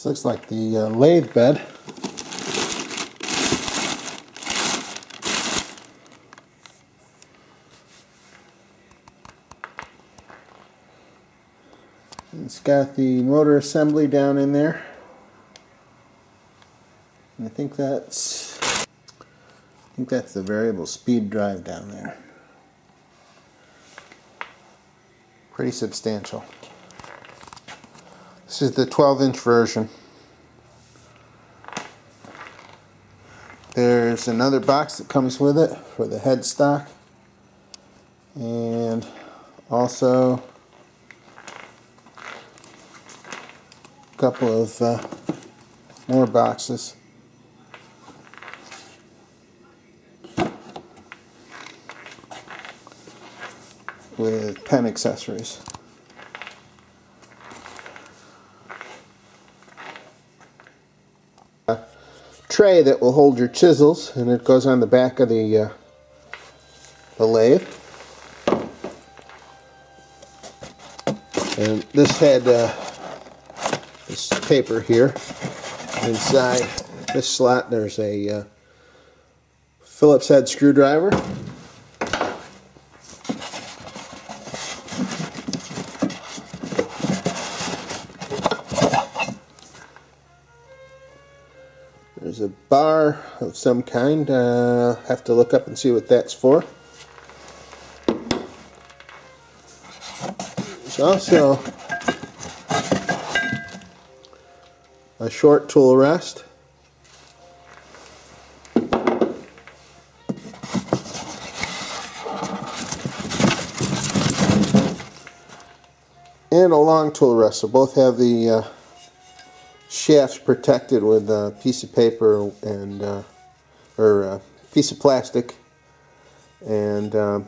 looks like the lathe bed. It's got the motor assembly down in there. And I think that's the variable speed drive down there. Pretty substantial. This is the 12-inch version. There's another box that comes with it for the headstock, and also a couple of more boxes with pen accessories. A tray that will hold your chisels, and it goes on the back of the lathe. And this had this paper here. Inside this slot there's a Phillips head screwdriver. There's a bar of some kind. Have to look up and see what that's for. There's also a short tool rest. And a long tool rest. So both have the shafts protected with a piece of paper and or a piece of plastic and a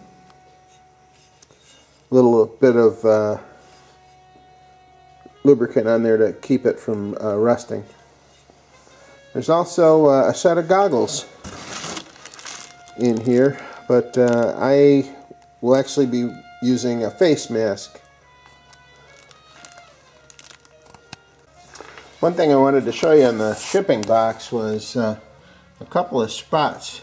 little bit of lubricant on there to keep it from rusting. There's also a set of goggles in here, but I will actually be using a face mask. One thing I wanted to show you on the shipping box was a couple of spots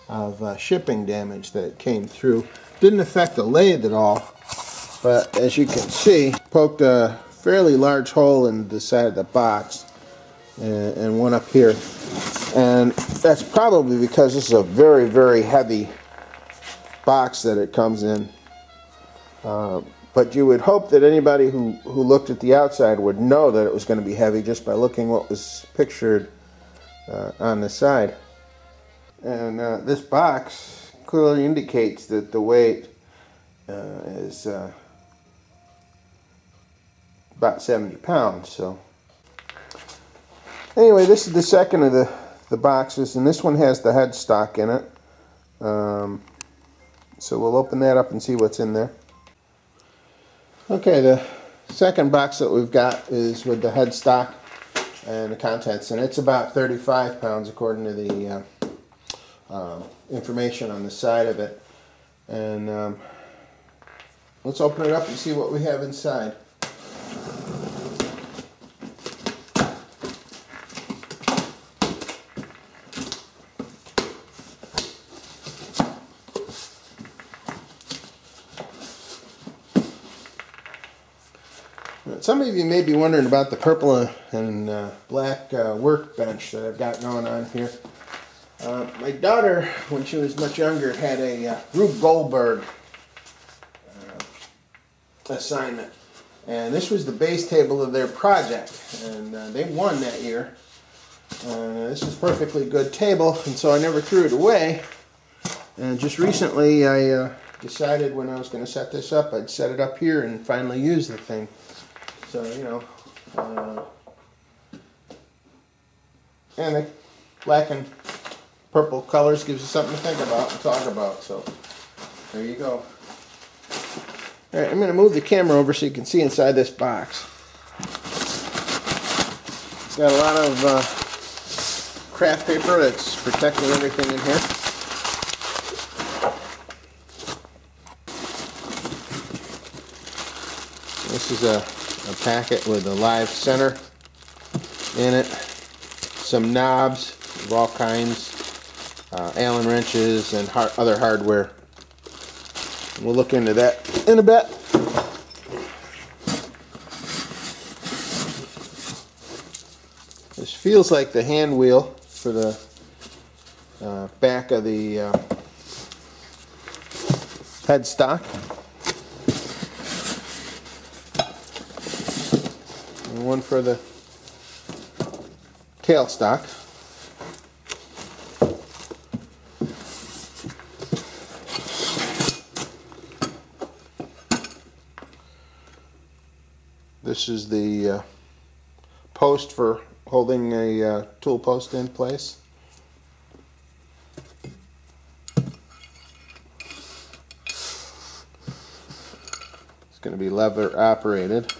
of shipping damage that came through. Didn't affect the lathe at all, but as you can see, poked a fairly large hole in the side of the box and one up here. And that's probably because this is a very, very heavy box that it comes in. But you would hope that anybody who looked at the outside would know that it was going to be heavy just by looking what was pictured on the side. And this box clearly indicates that the weight is about 70 pounds. So anyway, this is the second of the boxes, and this one has the headstock in it. So we'll open that up and see what's in there. Okay, the second box that we've got is with the headstock and the contents, and it's about 35 pounds according to the information on the side of it. And let's open it up and see what we have inside. Some of you may be wondering about the purple and black workbench that I've got going on here. My daughter, when she was much younger, had a Rube Goldberg assignment. And this was the base table of their project. And they won that year. This is a perfectly good table, and so I never threw it away. And just recently I decided when I was going to set this up, I'd set it up here and finally use the thing. So, you know, and the black and purple colors gives you something to think about and talk about. So, there you go. Alright, I'm going to move the camera over so you can see inside this box. Got a lot of craft paper that's protecting everything in here. This is a packet with a live center. in it, some knobs of all kinds, Allen wrenches and other hardware. We'll look into that in a bit. This feels like the hand wheel for the back of the headstock. And one for the tailstock. This is the post for holding a tool post in place. It's going to be lever operated.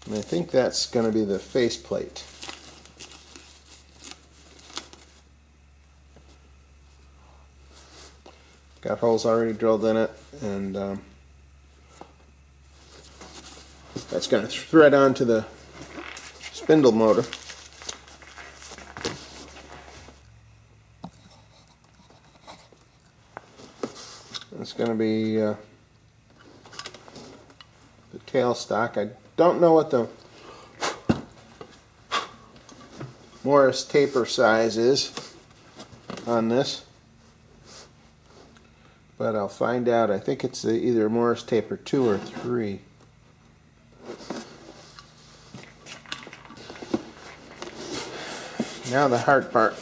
And I think that's going to be the faceplate. Got holes already drilled in it, and that's going to thread onto the spindle motor. It's going to be the tailstock. I don't know what the Morris taper size is on this, but I'll find out. I think it's either Morris taper 2 or 3. Now the hard part.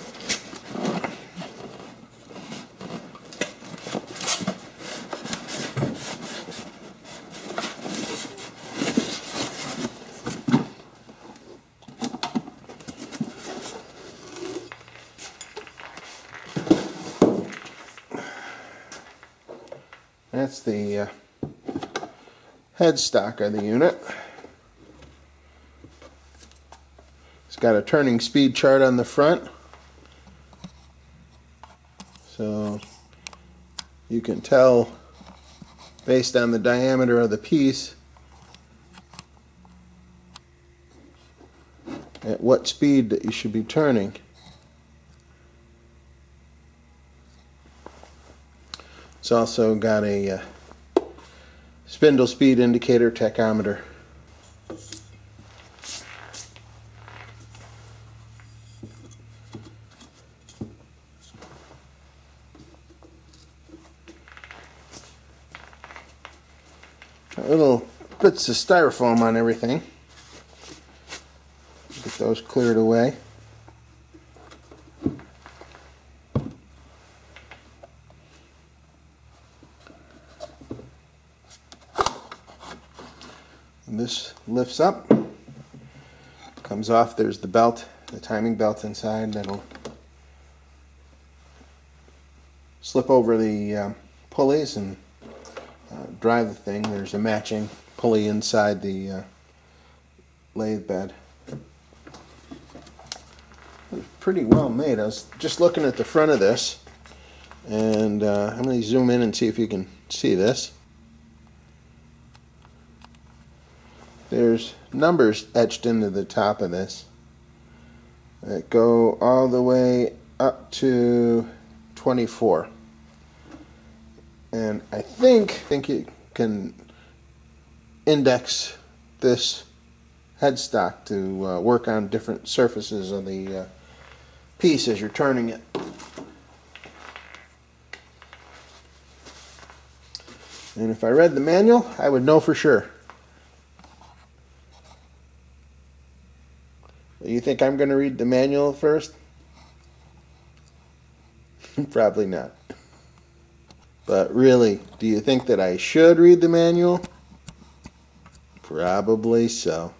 That's the headstock of the unit. It's got a turning speed chart on the front, so you can tell based on the diameter of the piece at what speed that you should be turning. It's also got a spindle speed indicator tachometer. Little bits of styrofoam on everything. Get those cleared away. And this lifts up, comes off. There's the belt, the timing belt inside that'll slip over the pulleys and drive the thing. There's a matching pulley inside the lathe bed. It's pretty well made. I was just looking at the front of this, and I'm going to zoom in and see if you can see this. There's numbers etched into the top of this that go all the way up to 24. And I think you can index this headstock to work on different surfaces of the piece as you're turning it. And if I read the manual, I would know for sure. You think I'm going to read the manual first? Probably not. But really, do you think that I should read the manual? Probably so.